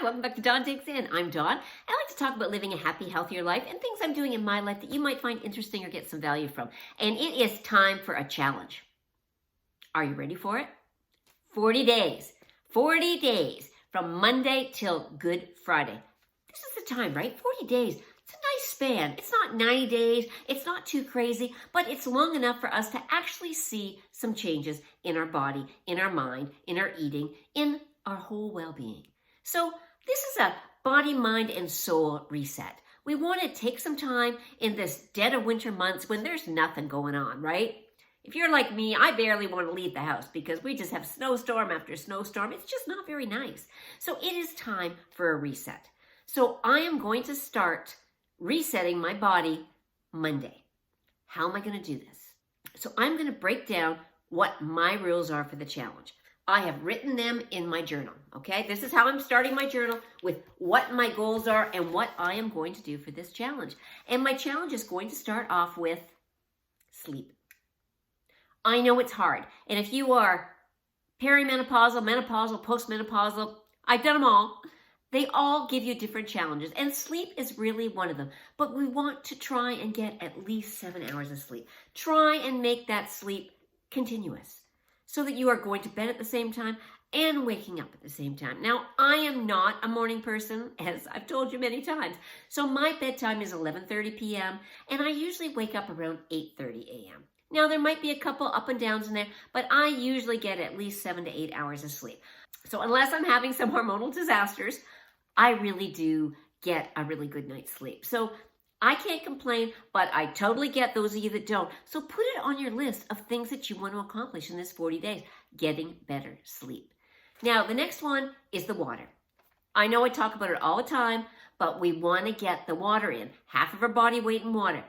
Hi, welcome back to Dawn Digs In. I'm Dawn. I like to talk about living a happy, healthier life and things I'm doing in my life that you might find interesting or get some value from. And it is time for a challenge. Are you ready for it? 40 days. 40 days from Monday till Good Friday. This is the time, right? 40 days. It's a nice span. It's not 90 days. It's not too crazy, but it's long enough for us to actually see some changes in our body, in our mind, in our eating, in our whole well-being. So this is a body, mind, and soul reset. We want to take some time in this dead of winter months when there's nothing going on, right? If you're like me, I barely want to leave the house because we just have snowstorm after snowstorm. It's just not very nice. So it is time for a reset. So I am going to start resetting my body Monday. How am I going to do this? So I'm going to break down what my rules are for the challenge. I have written them in my journal, okay? This is how I'm starting my journal, with what my goals are and what I am going to do for this challenge. And my challenge is going to start off with sleep. I know it's hard. And if you are perimenopausal, menopausal, postmenopausal, I've done them all. They all give you different challenges. And sleep is really one of them. But we want to try and get at least 7 hours of sleep. Try and make that sleep continuous, so that you are going to bed at the same time and waking up at the same time. Now, I am not a morning person, as I've told you many times. So my bedtime is 11:30 p.m. and I usually wake up around 8:30 a.m. Now, there might be a couple up and downs in there, but I usually get at least 7 to 8 hours of sleep. So unless I'm having some hormonal disasters, I really do get a really good night's sleep. So I can't complain, but I totally get those of you that don't. So put it on your list of things that you want to accomplish in this 40 days, getting better sleep. Now, the next one is the water. I know I talk about it all the time, but we want to get the water in. Half of our body weight in water.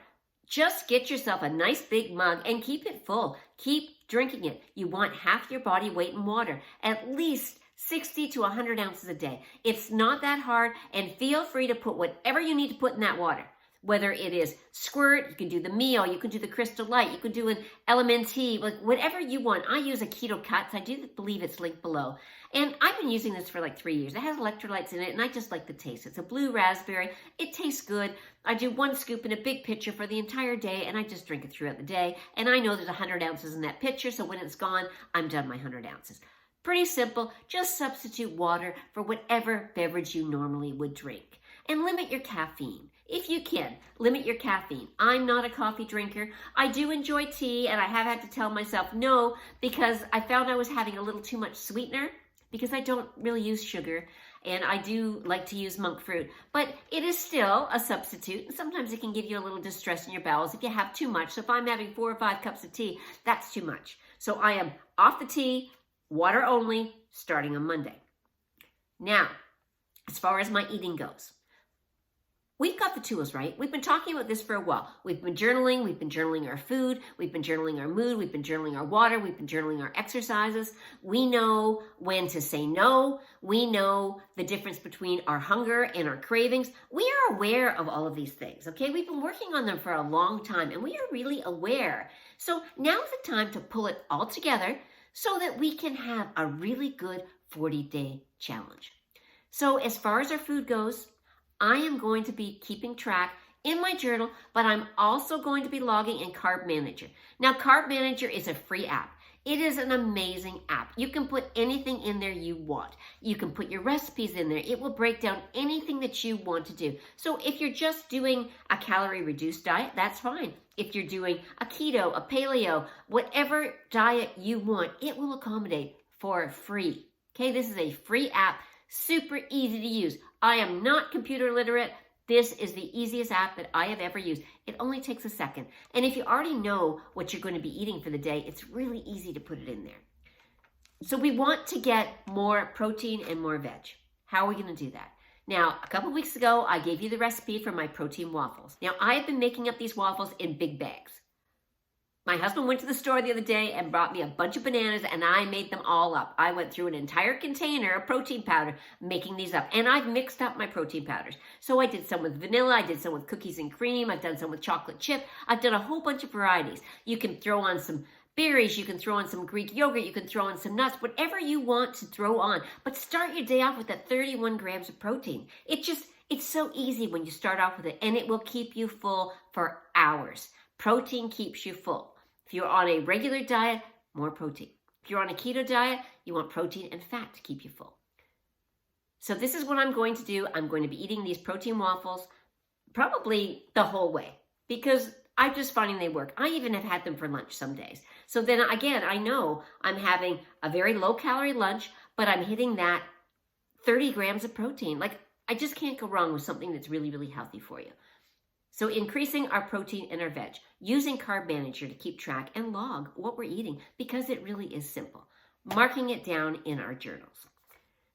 Just get yourself a nice big mug and keep it full. Keep drinking it. You want half your body weight in water, at least 60 to 100 ounces a day. It's not that hard, and feel free to put whatever you need to put in that water. Whether it is squirt, you can do the Mio, you can do the Crystal Light, you can do an LMNT, like whatever you want. I use a Keto Cuts. I do believe it's linked below. And I've been using this for like 3 years. It has electrolytes in it, and I just like the taste. It's a blue raspberry. It tastes good. I do 1 scoop in a big pitcher for the entire day, and I just drink it throughout the day. And I know there's 100 ounces in that pitcher, so when it's gone, I'm done my 100 ounces. Pretty simple. Just substitute water for whatever beverage you normally would drink. And limit your caffeine. If you can, limit your caffeine. I'm not a coffee drinker. I do enjoy tea, and I have had to tell myself no, because I found I was having a little too much sweetener, because I don't really use sugar, and I do like to use monk fruit. But it is still a substitute, and sometimes it can give you a little distress in your bowels if you have too much. So if I'm having 4 or 5 cups of tea, that's too much. So I am off the tea, water only, starting on Monday. Now, as far as my eating goes, we've got the tools, right? We've been talking about this for a while. We've been journaling our food, we've been journaling our mood, we've been journaling our water, we've been journaling our exercises. We know when to say no. We know the difference between our hunger and our cravings. We are aware of all of these things, okay? We've been working on them for a long time, and we are really aware. So now's the time to pull it all together so that we can have a really good 40-day challenge. So as far as our food goes, I am going to be keeping track in my journal, but I'm also going to be logging in Carb Manager. Now, Carb Manager is a free app. It is an amazing app. You can put anything in there you want. You can put your recipes in there. It will break down anything that you want to do. So if you're just doing a calorie-reduced diet, that's fine. If you're doing a keto, a paleo, whatever diet you want, it will accommodate for free. Okay, this is a free app, super easy to use. I am not computer literate. This is the easiest app that I have ever used. It only takes a second. And if you already know what you're going to be eating for the day, it's really easy to put it in there. So we want to get more protein and more veg. How are we going to do that? Now, a couple weeks ago, I gave you the recipe for my protein waffles. Now, I have been making up these waffles in big bags. My husband went to the store the other day and brought me a bunch of bananas, and I made them all up. I went through an entire container of protein powder making these up, and I've mixed up my protein powders. So I did some with vanilla, I did some with cookies and cream, I've done some with chocolate chip, I've done a whole bunch of varieties. You can throw on some berries, you can throw in some Greek yogurt, you can throw in some nuts, whatever you want to throw on. But start your day off with that 31 grams of protein. It's so easy when you start off with it, and it will keep you full for hours. Protein keeps you full. If you're on a regular diet, more protein. If you're on a keto diet, you want protein and fat to keep you full. So this is what I'm going to do. I'm going to be eating these protein waffles probably the whole way because I'm just finding they work. I even have had them for lunch some days. So then again, I know I'm having a very low calorie lunch, but I'm hitting that 30 grams of protein. Like, I just can't go wrong with something that's really, really healthy for you. So increasing our protein in our veg, using Carb Manager to keep track and log what we're eating because it really is simple. Marking it down in our journals.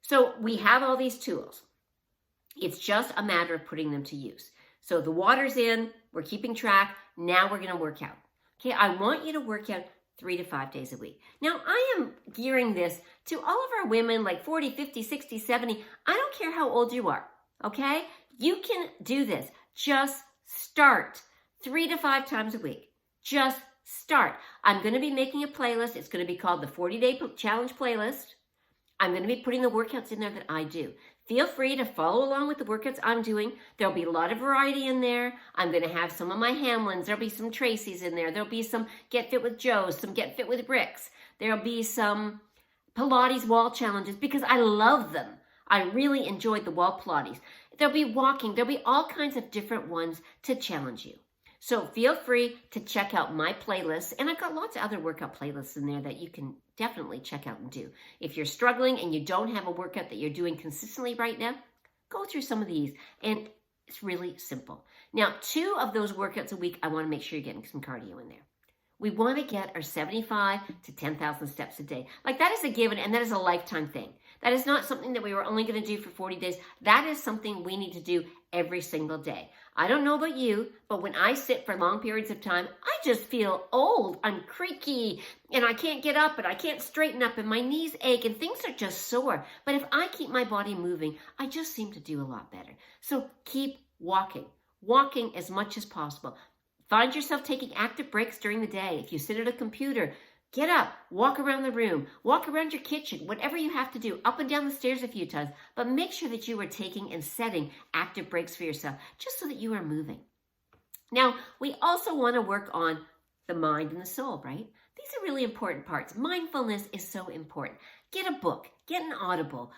So we have all these tools. It's just a matter of putting them to use. So the water's in, we're keeping track. Now we're going to work out. Okay, I want you to work out 3 to 5 days a week. Now, I am gearing this to all of our women like 40, 50, 60, 70. I don't care how old you are, okay? You can do this. Just start 3 to 5 times a week. Just start. I'm going to be making a playlist. It's going to be called the 40-Day Challenge Playlist. I'm going to be putting the workouts in there that I do. Feel free to follow along with the workouts I'm doing. There'll be a lot of variety in there. I'm going to have some of my Hamelins. There'll be some Tracy's in there. There'll be some Get Fit with Joe's, some Get Fit with Rick's. There'll be some Pilates wall challenges because I love them. I really enjoyed the wall Pilates. There'll be walking. There'll be all kinds of different ones to challenge you. So feel free to check out my playlists. And I've got lots of other workout playlists in there that you can definitely check out and do. If you're struggling and you don't have a workout that you're doing consistently right now, go through some of these. And it's really simple. Now, 2 of those workouts a week, I want to make sure you're getting some cardio in there. We want to get our 75 to 10,000 steps a day. Like, that is a given, and that is a lifetime thing. That is not something that we were only going to do for 40 days. That is something we need to do every single day. I don't know about you, but when I sit for long periods of time, I just feel old. I'm creaky, and I can't get up, and I can't straighten up, and my knees ache, and things are just sore. But if I keep my body moving, I just seem to do a lot better. So keep walking as much as possible. Find yourself taking active breaks during the day. If you sit at a computer, get up, walk around the room, walk around your kitchen, whatever you have to do, up and down the stairs a few times, but make sure that you are taking and setting active breaks for yourself, just so that you are moving. Now, we also want to work on the mind and the soul, right? These are really important parts. Mindfulness is so important. Get a book, get an Audible,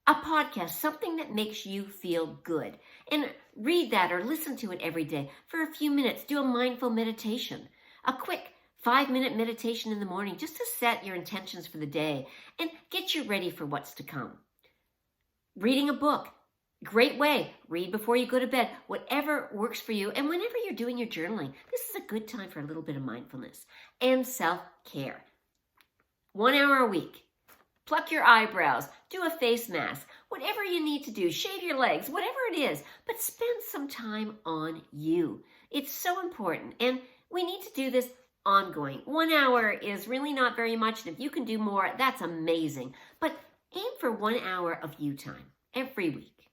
a podcast, something that makes you feel good. And read that or listen to it every day for a few minutes. Do a mindful meditation, a quick 5-minute meditation in the morning just to set your intentions for the day and get you ready for what's to come. Reading a book, great way. Read before you go to bed, whatever works for you. And whenever you're doing your journaling, this is a good time for a little bit of mindfulness and self-care. 1 hour a week. Pluck your eyebrows, do a face mask, whatever you need to do, shave your legs, whatever it is, but spend some time on you. It's so important, and we need to do this ongoing. 1 hour is really not very much, and if you can do more, that's amazing. But aim for 1 hour of you time every week.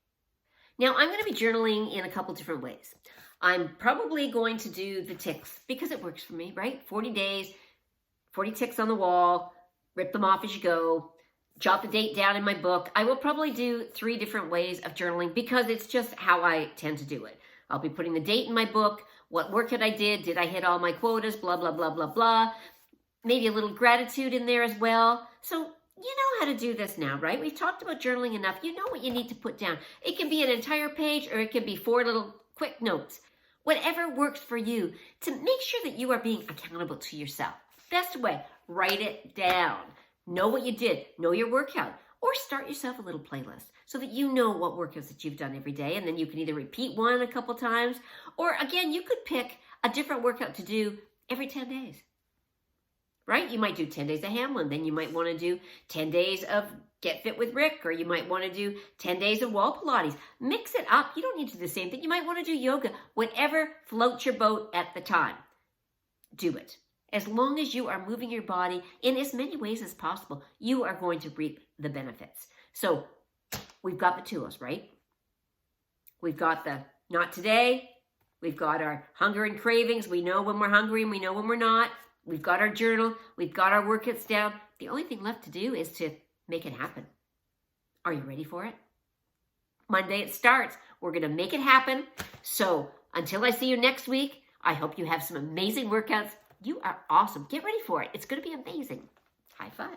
Now, I'm going to be journaling in a couple different ways. I'm probably going to do the ticks because it works for me, right? 40 days, 40 ticks on the wall, rip them off as you go. Jot the date down in my book. I will probably do 3 different ways of journaling because it's just how I tend to do it. I'll be putting the date in my book, what workout I did I hit all my quotas, blah, blah, blah, blah, blah. Maybe a little gratitude in there as well. So you know how to do this now, right? We've talked about journaling enough. You know what you need to put down. It can be an entire page or it can be 4 little quick notes. Whatever works for you to make sure that you are being accountable to yourself. Best way, write it down. Know what you did, know your workout, or start yourself a little playlist so that you know what workouts that you've done every day, and then you can either repeat one a couple times, or again, you could pick a different workout to do every 10 days, right? You might do 10 days of Hamelin, then you might want to do 10 days of Get Fit with Rick, or you might want to do 10 days of wall Pilates. Mix it up. You don't need to do the same thing. You might want to do yoga. Whatever floats your boat at the time, do it. As long as you are moving your body in as many ways as possible, you are going to reap the benefits. So we've got the tools, right? We've got the not today. We've got our hunger and cravings. We know when we're hungry and we know when we're not. We've got our journal. We've got our workouts down. The only thing left to do is to make it happen. Are you ready for it? Monday it starts. We're going to make it happen. So until I see you next week, I hope you have some amazing workouts. You are awesome. Get ready for it. It's going to be amazing. High five.